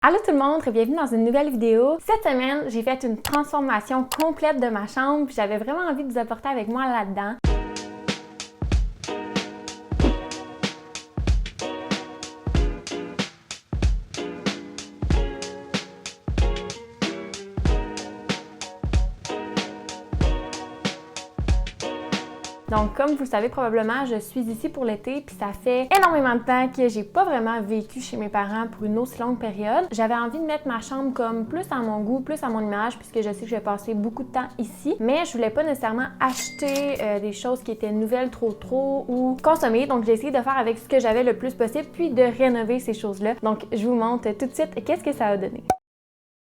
Allô tout le monde, bienvenue dans une nouvelle vidéo. Cette semaine, j'ai fait une transformation complète de ma chambre, puis j'avais vraiment envie de vous apporter avec moi là-dedans. Donc, comme vous le savez probablement, je suis ici pour l'été, puis ça fait énormément de temps que j'ai pas vraiment vécu chez mes parents pour une aussi longue période. J'avais envie de mettre ma chambre comme plus à mon goût, plus à mon image, puisque je sais que je vais passer beaucoup de temps ici, mais je voulais pas nécessairement acheter des choses qui étaient nouvelles trop ou consommer. Donc, j'ai essayé de faire avec ce que j'avais le plus possible, puis de rénover ces choses-là. Donc, je vous montre tout de suite qu'est-ce que ça a donné.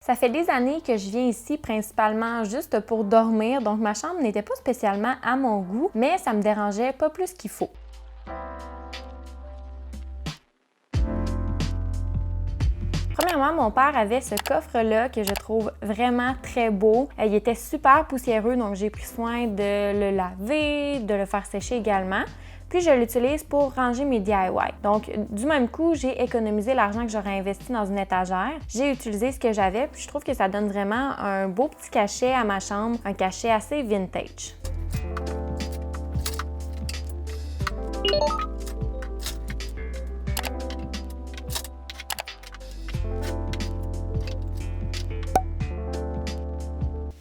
Ça fait des années que je viens ici principalement juste pour dormir, donc ma chambre n'était pas spécialement à mon goût, mais ça me dérangeait pas plus qu'il faut. Premièrement, mon père avait ce coffre-là que je trouve vraiment très beau. Il était super poussiéreux, donc j'ai pris soin de le laver, de le faire sécher également. Puis je l'utilise pour ranger mes DIY. Donc, du même coup, j'ai économisé l'argent que j'aurais investi dans une étagère. J'ai utilisé ce que j'avais, puis je trouve que ça donne vraiment un beau petit cachet à ma chambre, un cachet assez vintage.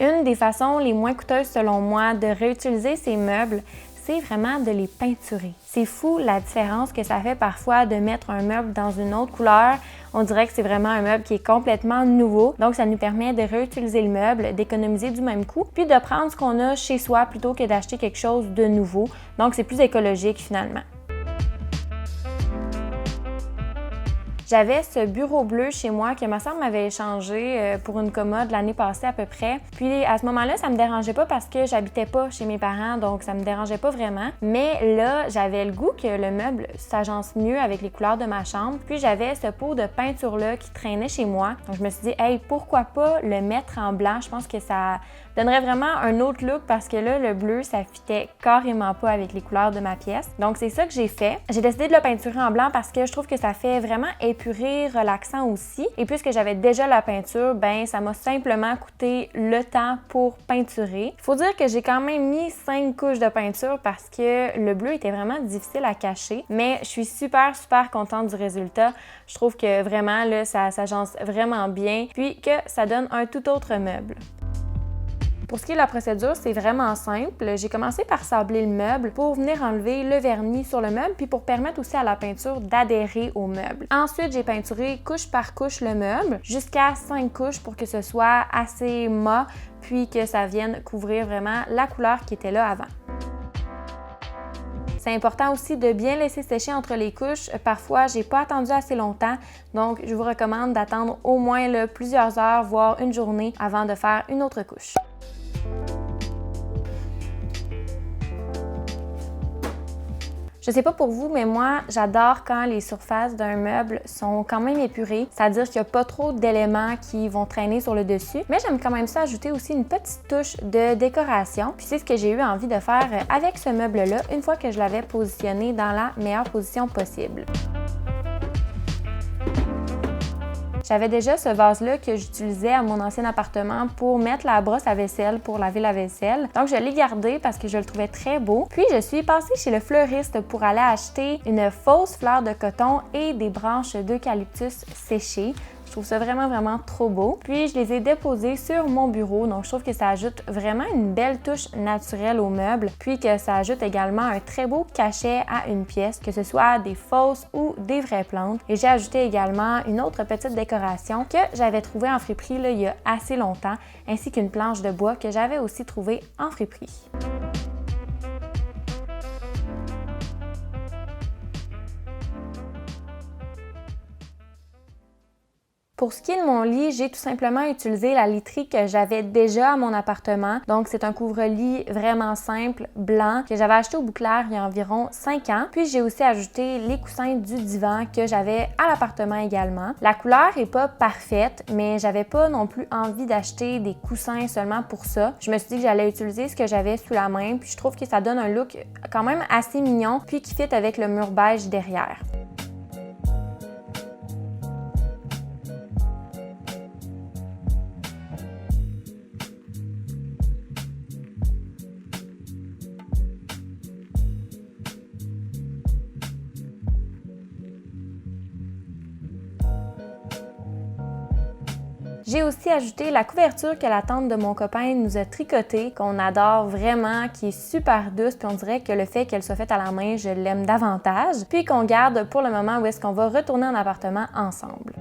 Une des façons les moins coûteuses selon moi de réutiliser ces meubles, c'est vraiment de les peinturer. C'est fou la différence que ça fait parfois de mettre un meuble dans une autre couleur. On dirait que c'est vraiment un meuble qui est complètement nouveau. Donc, ça nous permet de réutiliser le meuble, d'économiser du même coup, puis de prendre ce qu'on a chez soi plutôt que d'acheter quelque chose de nouveau. Donc, c'est plus écologique finalement. J'avais ce bureau bleu chez moi que ma soeur m'avait échangé pour une commode l'année passée à peu près. Puis à ce moment-là, ça me dérangeait pas parce que j'habitais pas chez mes parents, donc ça me dérangeait pas vraiment. Mais là, j'avais le goût que le meuble s'agence mieux avec les couleurs de ma chambre. Puis j'avais ce pot de peinture-là qui traînait chez moi. Donc je me suis dit, hey, pourquoi pas le mettre en blanc? Je pense que ça donnerait vraiment un autre look parce que là, le bleu, ça fitait carrément pas avec les couleurs de ma pièce. Donc c'est ça que j'ai fait. J'ai décidé de le peinturer en blanc parce que je trouve que ça fait vraiment épuré, relaxant aussi. Et puisque j'avais déjà la peinture, ben ça m'a simplement coûté le temps pour peinturer. Il faut dire que j'ai quand même mis 5 couches de peinture parce que le bleu était vraiment difficile à cacher. Mais je suis super contente du résultat. Je trouve que vraiment là, ça s'agence vraiment bien. Puis que ça donne un tout autre meuble. Pour ce qui est de la procédure, c'est vraiment simple. J'ai commencé par sabler le meuble pour venir enlever le vernis sur le meuble puis pour permettre aussi à la peinture d'adhérer au meuble. Ensuite, j'ai peinturé couche par couche le meuble jusqu'à 5 couches pour que ce soit assez mat puis que ça vienne couvrir vraiment la couleur qui était là avant. C'est important aussi de bien laisser sécher entre les couches. Parfois, j'ai pas attendu assez longtemps, donc je vous recommande d'attendre au moins plusieurs heures, voire une journée avant de faire une autre couche. Je sais pas pour vous, mais moi, j'adore quand les surfaces d'un meuble sont quand même épurées, c'est-à-dire qu'il n'y a pas trop d'éléments qui vont traîner sur le dessus, mais j'aime quand même ça ajouter aussi une petite touche de décoration. Puis c'est ce que j'ai eu envie de faire avec ce meuble-là, une fois que je l'avais positionné dans la meilleure position possible. J'avais déjà ce vase-là que j'utilisais à mon ancien appartement pour mettre la brosse à vaisselle pour laver la vaisselle. Donc, je l'ai gardé parce que je le trouvais très beau. Puis, je suis passée chez le fleuriste pour aller acheter une fausse fleur de coton et des branches d'eucalyptus séchées. Je trouve ça vraiment trop beau. Puis, je les ai déposés sur mon bureau. Donc, je trouve que ça ajoute vraiment une belle touche naturelle au meuble. Puis que ça ajoute également un très beau cachet à une pièce, que ce soit des fausses ou des vraies plantes. Et j'ai ajouté également une autre petite décoration que j'avais trouvée en friperie il y a assez longtemps, ainsi qu'une planche de bois que j'avais aussi trouvée en friperie. Pour ce qui est de mon lit, j'ai tout simplement utilisé la literie que j'avais déjà à mon appartement. Donc, c'est un couvre-lit vraiment simple, blanc, que j'avais acheté au Bouclair il y a environ 5 ans. Puis, j'ai aussi ajouté les coussins du divan que j'avais à l'appartement également. La couleur est pas parfaite, mais j'avais pas non plus envie d'acheter des coussins seulement pour ça. Je me suis dit que j'allais utiliser ce que j'avais sous la main, puis je trouve que ça donne un look quand même assez mignon, puis qui fit avec le mur beige derrière. J'ai aussi ajouté la couverture que la tante de mon copain nous a tricotée, qu'on adore vraiment, qui est super douce, puis on dirait que le fait qu'elle soit faite à la main, je l'aime davantage, puis qu'on garde pour le moment où est-ce qu'on va retourner en appartement ensemble.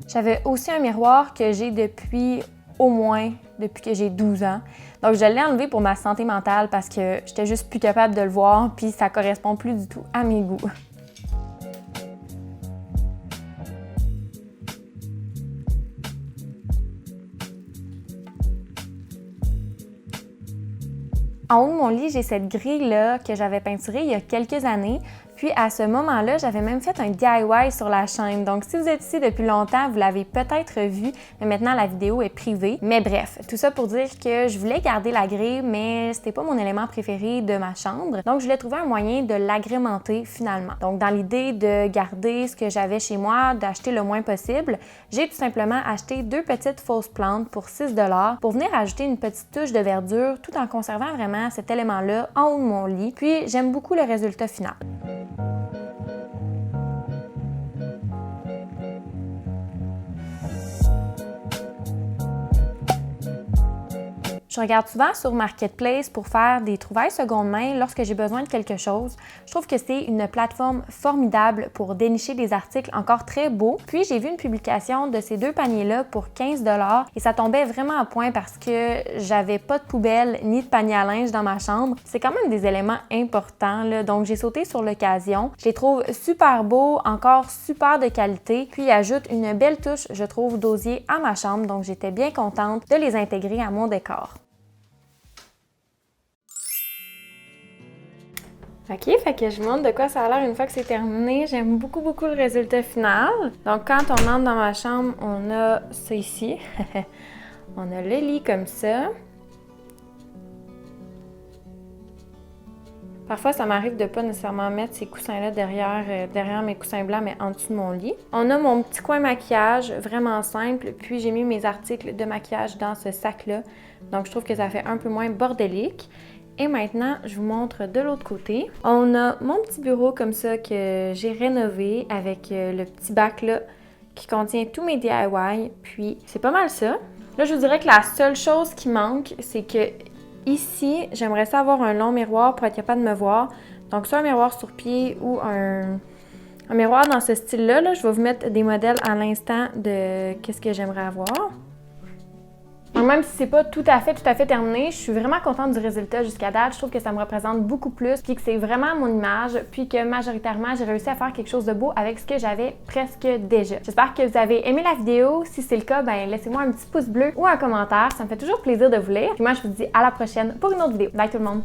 J'avais aussi un miroir que j'ai depuis que j'ai 12 ans. Donc, je l'ai enlevé pour ma santé mentale parce que j'étais juste plus capable de le voir, puis ça correspond plus du tout à mes goûts. En haut de mon lit, j'ai cette grille-là que j'avais peinturée il y a quelques années. Puis à ce moment-là, j'avais même fait un DIY sur la chaîne. Donc si vous êtes ici depuis longtemps, vous l'avez peut-être vu, mais maintenant la vidéo est privée. Mais bref, tout ça pour dire que je voulais garder la grille, mais c'était pas mon élément préféré de ma chambre. Donc je voulais trouver un moyen de l'agrémenter finalement. Donc dans l'idée de garder ce que j'avais chez moi, d'acheter le moins possible, j'ai tout simplement acheté 2 petites fausses plantes pour 6 $ pour venir ajouter une petite touche de verdure tout en conservant vraiment cet élément-là en haut de mon lit. Puis j'aime beaucoup le résultat final. Je regarde souvent sur Marketplace pour faire des trouvailles seconde main lorsque j'ai besoin de quelque chose. Je trouve que c'est une plateforme formidable pour dénicher des articles encore très beaux. Puis j'ai vu une publication de ces 2 paniers-là pour 15 $ et ça tombait vraiment à point parce que j'avais pas de poubelle ni de panier à linge dans ma chambre. C'est quand même des éléments importants, là. Donc j'ai sauté sur l'occasion. Je les trouve super beaux, encore super de qualité. Puis ils ajoutent une belle touche, je trouve, d'osier à ma chambre. Donc j'étais bien contente de les intégrer à mon décor. OK, fait que je vous montre de quoi ça a l'air une fois que c'est terminé. J'aime beaucoup le résultat final. Donc, quand on entre dans ma chambre, on a ça ici. On a le lit comme ça. Parfois, ça m'arrive de ne pas nécessairement mettre ces coussins-là derrière mes coussins blancs, mais en dessous de mon lit. On a mon petit coin maquillage, vraiment simple. Puis, j'ai mis mes articles de maquillage dans ce sac-là. Donc, je trouve que ça fait un peu moins bordélique. Et maintenant, je vous montre de l'autre côté. On a mon petit bureau comme ça que j'ai rénové avec le petit bac là qui contient tous mes DIY. Puis, c'est pas mal ça. Là, je vous dirais que la seule chose qui manque, c'est que ici, j'aimerais ça avoir un long miroir pour être capable de me voir. Donc, soit un miroir sur pied ou un miroir dans ce style-là. Là, je vais vous mettre des modèles à l'instant de qu'est-ce que j'aimerais avoir. Donc même si c'est pas tout à fait terminé, je suis vraiment contente du résultat jusqu'à date. Je trouve que ça me représente beaucoup plus, puis que c'est vraiment mon image, puis que majoritairement, j'ai réussi à faire quelque chose de beau avec ce que j'avais presque déjà. J'espère que vous avez aimé la vidéo. Si c'est le cas, ben laissez-moi un petit pouce bleu ou un commentaire. Ça me fait toujours plaisir de vous lire. Puis moi, je vous dis à la prochaine pour une autre vidéo. Bye tout le monde!